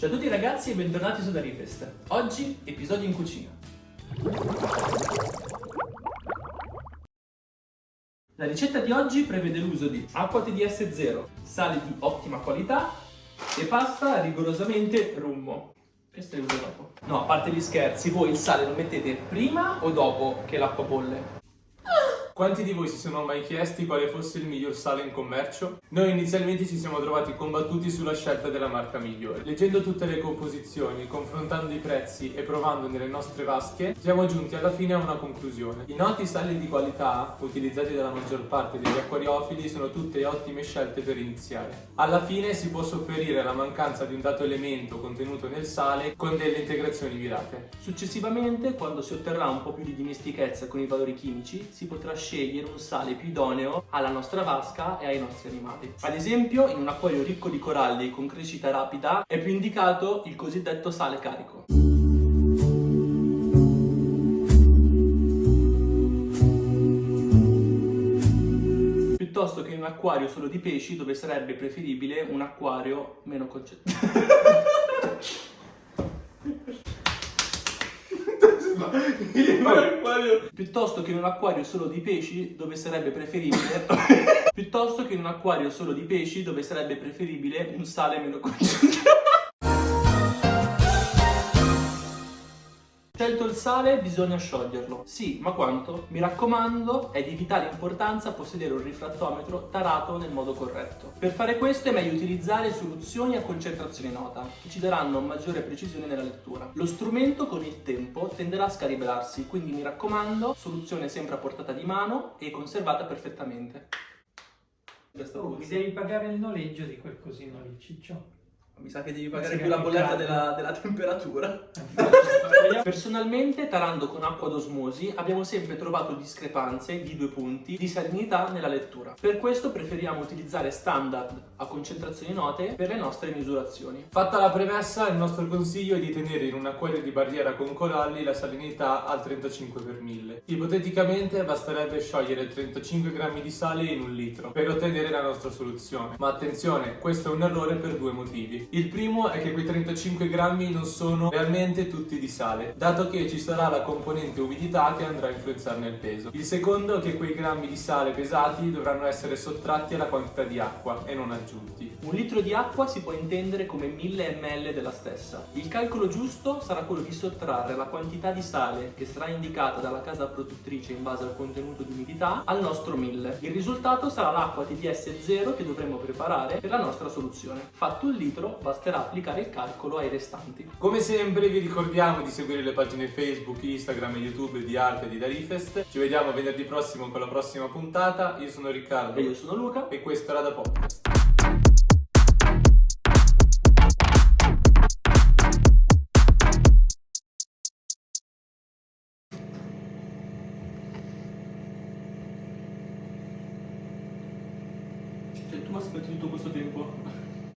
Ciao a tutti ragazzi e bentornati su Darifest. Oggi episodio in cucina. La ricetta di oggi prevede l'uso di acqua TDS 0, sale di ottima qualità e pasta rigorosamente rummo. Questo è uso dopo. No, a parte gli scherzi, voi il sale lo mettete prima o dopo che l'acqua bolle? Quanti di voi si sono mai chiesti quale fosse il miglior sale in commercio? Noi inizialmente ci siamo trovati combattuti sulla scelta della marca migliore. Leggendo tutte le composizioni, confrontando i prezzi e provando nelle nostre vasche, siamo giunti alla fine a una conclusione. I noti sali di qualità, utilizzati dalla maggior parte degli acquariofili, sono tutte ottime scelte per iniziare. Alla fine si può sopperire alla mancanza di un dato elemento contenuto nel sale con delle integrazioni mirate. Successivamente, quando si otterrà un po' più di dimestichezza con i valori chimici, si potrà scegliere un sale più idoneo alla nostra vasca e ai nostri animali. Ad esempio, in un acquario ricco di coralli con crescita rapida è più indicato il cosiddetto sale carico. Piuttosto che in un acquario solo di pesci, dove sarebbe preferibile un acquario meno concentrato. Piuttosto che in un acquario solo di pesci, dove sarebbe preferibile piuttosto che in un acquario solo di pesci, dove sarebbe preferibile un sale meno concentrato. Scelto il sale, bisogna scioglierlo. Sì, ma quanto? Mi raccomando, è di vitale importanza possedere un rifrattometro tarato nel modo corretto. Per fare questo è meglio utilizzare soluzioni a concentrazione nota, che ci daranno maggiore precisione nella lettura. Lo strumento con il tempo tenderà a scaribelarsi, quindi mi raccomando, soluzione sempre a portata di mano e conservata perfettamente. Mi devi pagare il noleggio di quel cosino lì, ciccio. Mi sa che devi pagare Sì, più la che bolletta caldo. della temperatura. Personalmente, tarando con acqua d'osmosi, abbiamo sempre trovato discrepanze di 2 punti di salinità nella lettura. Per questo preferiamo utilizzare standard a concentrazioni note per le nostre misurazioni. Fatta la premessa, il nostro consiglio è di tenere in un acquario di barriera con coralli la salinità al 35 per 1000. Ipoteticamente basterebbe sciogliere 35 grammi di sale in un litro per ottenere la nostra soluzione. Ma attenzione, questo è un errore per 2 motivi. Il primo è che quei 35 grammi non sono realmente tutti di sale, dato che ci sarà la componente umidità che andrà a influenzarne il peso. Il secondo è che quei grammi di sale pesati dovranno essere sottratti alla quantità di acqua e non aggiunti. Un litro di acqua si può intendere come 1000 ml della stessa. Il calcolo giusto sarà quello di sottrarre la quantità di sale che sarà indicata dalla casa produttrice in base al contenuto di umidità al nostro 1000. Il risultato sarà l'acqua TDS 0 che dovremo preparare per la nostra soluzione. Fatto il litro, basterà applicare il calcolo ai restanti. Come sempre vi ricordiamo di seguire le pagine Facebook, Instagram e YouTube di Arte e di Darifest. Ci vediamo venerdì prossimo con la prossima puntata. Io sono Riccardo E io sono Luca. e questo era Da Podcast. Cioè, tu aspetti tutto questo tempo?